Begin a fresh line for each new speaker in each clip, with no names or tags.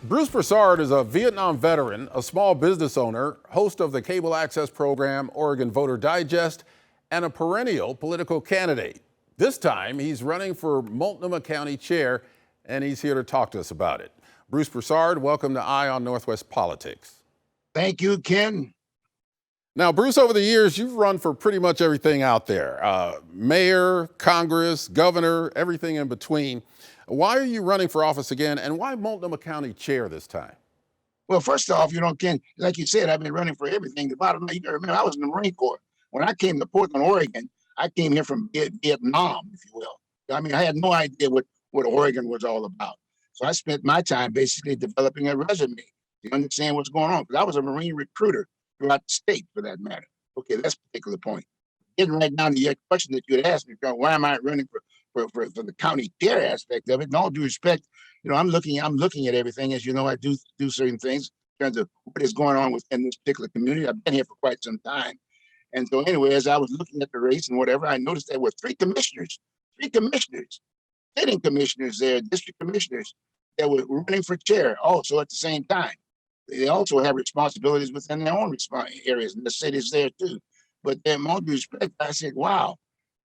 Bruce Broussard is a Vietnam veteran, a small business owner, host of the cable access program Oregon Voter Digest, and a perennial political candidate. This time, he's running for Multnomah County Chair, and he's here to talk to us about it. Bruce Broussard, welcome to Eye on Northwest Politics.
Thank you, Ken.
Now, Bruce, over the years, you've run for pretty much everything out there. Mayor, Congress, governor, everything in between. Why are you running for office again, and why Multnomah County Chair this time?
Well, first off, Ken, like you said, I've been running for everything. The bottom line, you gotta remember, I was in the Marine Corps. When I came to Portland, Oregon, I came here from Vietnam, if you will. I mean, I had no idea what Oregon was all about. So I spent my time basically developing a resume to understand what's going on. Because I was a Marine recruiter throughout the state, for that matter. Okay, that's a particular point. Getting right down to your question that you had asked me, why am I running for the county chair aspect of it? In all due respect, I'm looking at everything. As you know, I do certain things in terms of what is going on within this particular community. I've been here for quite some time. And so anyway, as I was looking at the race and whatever, I noticed there were three commissioners, sitting commissioners there, district commissioners that were running for chair also at the same time. They also have responsibilities within their own areas, and the city's there too. But in all due respect, I said, wow.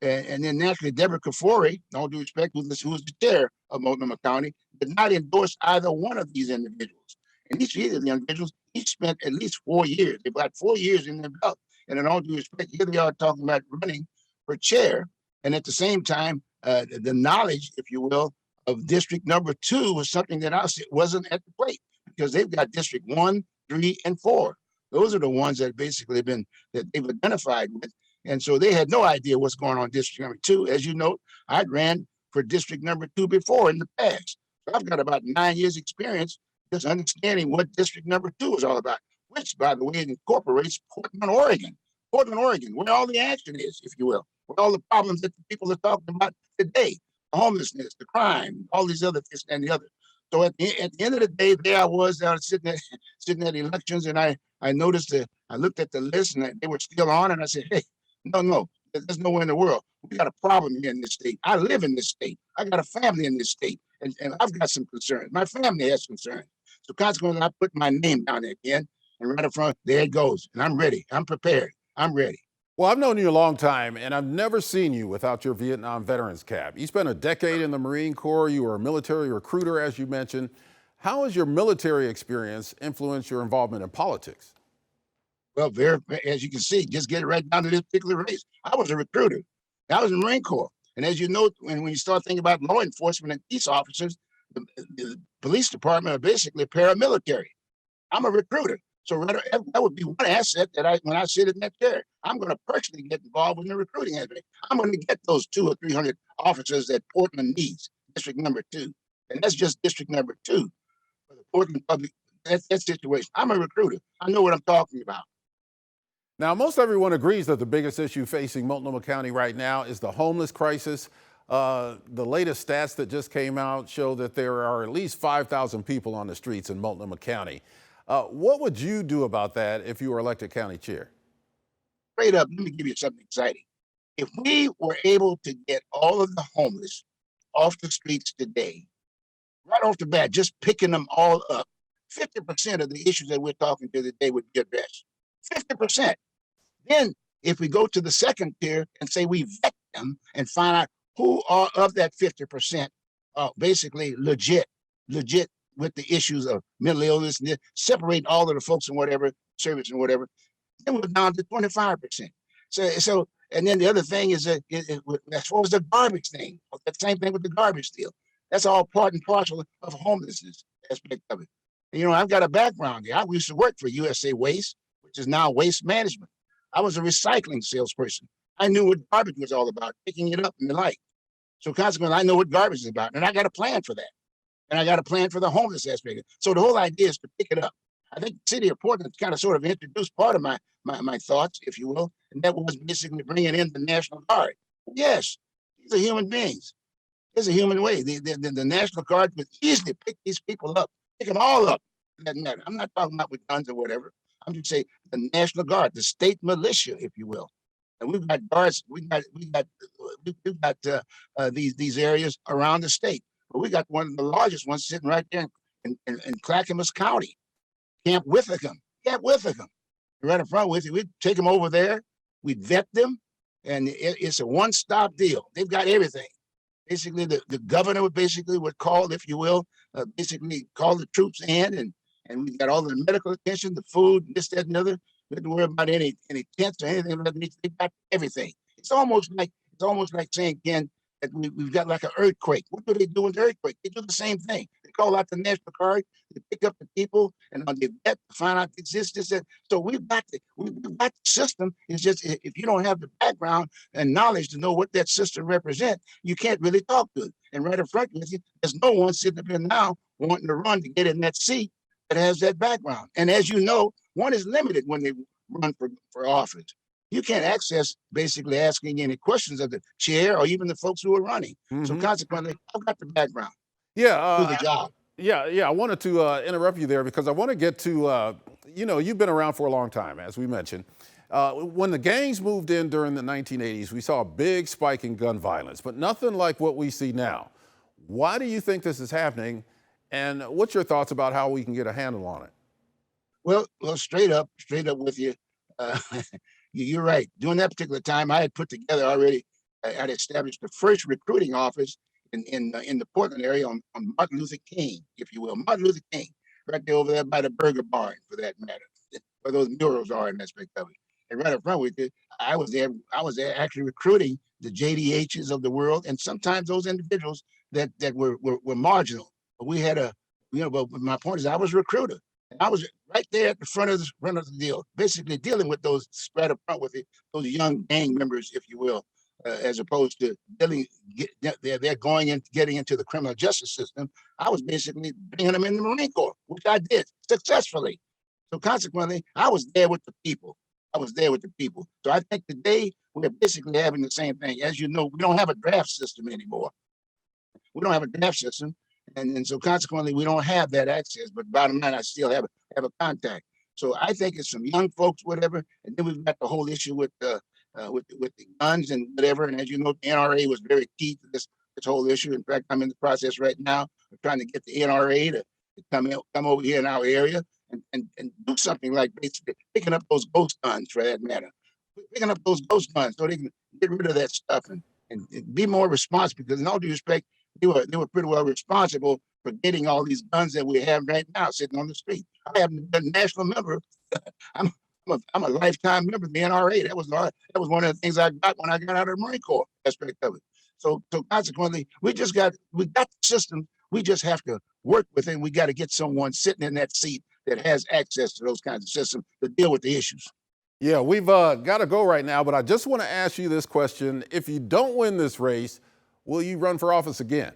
And then naturally, Deborah Kafori, in all due respect, who's the chair of Multnomah County, did not endorse either one of these individuals. And each of the individuals, each spent at least 4 years. They've got 4 years in their belt. And in all due respect, here they are talking about running for chair. And at the same time, the knowledge, if you will, of district number 2 was something that I said wasn't at the plate, because they've got district 1, 3, and 4. Those are the ones that basically that they've identified with. And so they had no idea what's going on in district number 2. As you know, I ran for district number 2 before in the past. So I've got about 9 years experience just understanding what district number 2 is all about, which, by the way, incorporates Portland, Oregon, where all the action is, if you will, where all the problems that the people are talking about today, the homelessness, the crime, all these other things and the other. So at the end of the day, there I was sitting at elections, and I noticed that I looked at the list and they were still on, and I said, hey, no, there's nowhere in the world. We got a problem here in this state. I live in this state. I got a family in this state, and I've got some concerns. My family has concerns. So consequently, I put my name down there again, and right up front, there it goes. And I'm ready. I'm prepared. I'm ready.
Well, I've known you a long time, and I've never seen you without your Vietnam veterans cap. You spent a decade in the Marine Corps. You were a military recruiter, as you mentioned. How has your military experience influenced your involvement in politics?
Well, as you can see, just get it right down to this particular race. I was a recruiter. I was in the Marine Corps. And as you know, when you start thinking about law enforcement and peace officers, the police department are basically paramilitary. I'm a recruiter. So that would be one asset that when I sit in that chair, I'm going to personally get involved in the recruiting aspect. I'm going to get those 200 or 300 officers that Portland needs, district number 2. And that's just district number 2 for the Portland public. That's that situation. I'm a recruiter. I know what I'm talking about.
Now, most everyone agrees that the biggest issue facing Multnomah County right now is the homeless crisis. The latest stats that just came out show that there are at least 5,000 people on the streets in Multnomah County. What would you do about that if you were elected county chair?
Straight up, let me give you something exciting. If we were able to get all of the homeless off the streets today, right off the bat, just picking them all up, 50% of the issues that we're talking to today would be addressed. 50%. Then if we go to the second tier and say we vet them and find out who are of that 50% basically legit with the issues of mental illness, and separate all of the folks and whatever service and whatever, then we're down to 25%. So and then the other thing is that as far as the garbage thing, that same thing with the garbage deal. That's all part and parcel of homelessness aspect of it. And, I've got a background here. I used to work for USA Waste, which is now Waste Management. I was a recycling salesperson. I knew what garbage was all about, picking it up and the like. So consequently, I know what garbage is about, and I got a plan for that. And I got a plan for the homeless aspect. So the whole idea is to pick it up. I think the city of Portland kind of sort of introduced part of my thoughts, if you will, and that was basically bringing in the National Guard. Yes, these are human beings. There's a human way. The National Guard would easily pick these people up, pick them all up. For that matter. I'm not talking about with guns or whatever. I'm just saying the National Guard, the state militia, if you will. And we've got guards. We've got these areas around the state. But we got one of the largest ones sitting right there in Clackamas County, Camp Withicum. Right in front with you. We'd take them over there, we'd vet them, and it's a one-stop deal. They've got everything. Basically, the governor would call, if you will, basically call the troops in, and we got all the medical attention, the food, this, that, and other. We didn't worry about any tents or anything. They got everything. It's almost like saying, Ken, that we've got like an earthquake. What do they do in the earthquake? They do the same thing. They call out the National Guard, they pick up the people, and they vet to find out the existence. So we've got the system. It's just if you don't have the background and knowledge to know what that system represents, you can't really talk to it. And right in front of you, there's no one sitting up here now wanting to run to get in that seat that has that background. And as you know, one is limited when they run for office. You can't access basically asking any questions of the chair or even the folks who are running. So consequently, I've got the background. Do the job.
I wanted to interrupt you there because I want to get to, you've been around for a long time, as we mentioned. When the gangs moved in during the 1980s, we saw a big spike in gun violence, but nothing like what we see now. Why do you think this is happening? And what's your thoughts about how we can get a handle on it?
Well, straight up with you. You're right. During that particular time, I had put together already. I had established the first recruiting office in the Portland area on Martin Luther King, if you will. Martin Luther King, right there over there by the Burger Barn, for that matter, where those murals are in that aspect of it. And right up front with it, I was there actually recruiting the JDHs of the world, and sometimes those individuals that were marginal. But we had but my point is I was a recruiter. And I was right there at the front of the deal, basically dealing with those spread up front with those young gang members, if you will, as opposed to they're going and getting into the criminal justice system. I was basically bringing them in the Marine Corps, which I did successfully. So consequently, I was there with the people. So I think today we're basically having the same thing. As you know, we don't have a draft system anymore. And so consequently, we don't have that access. But bottom line, I still have a contact. So I think it's some young folks, whatever. And then we've got the whole issue with the guns and whatever. And as you know, the NRA was very key to this whole issue. In fact, I'm in the process right now of trying to get the NRA to come over here in our area and do something like basically picking up those ghost guns, for that matter. Picking up those ghost guns so they can get rid of that stuff and be more responsible. Because in all due respect, they were pretty well responsible for getting all these guns that we have right now sitting on the street. I haven't been a national member. I'm a lifetime member of the NRA. That was one of the things I got when I got out of the Marine Corps aspect of it. So consequently, we got the system. We just have to work with it. We got to get someone sitting in that seat that has access to those kinds of systems to deal with the issues.
Yeah, we've got to go right now, but I just want to ask you this question. If you don't win this race, will you run for office again?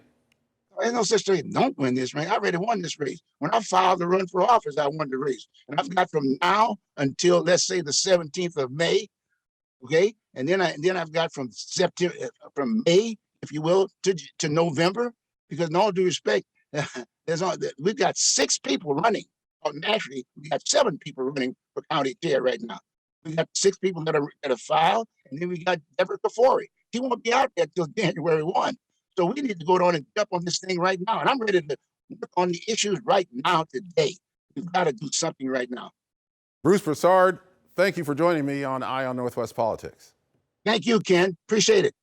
There's no such thing. Don't win this race. I already won this race. When I filed to run for office, I won the race. And I've got from now until, let's say, the 17th of May, okay? And then I've got from from May, if you will, to November, because in all due respect, we've got 6 people running. Naturally, we got 7 people running for county chair right now. We got 6 people that are filed, and then we got Deborah Kafori. He won't be out there till January 1. So we need to go on and jump on this thing right now. And I'm ready to work on the issues right now today. We've got to do something right now.
Bruce Broussard, thank you for joining me on Eye on Northwest Politics.
Thank you, Ken. Appreciate it.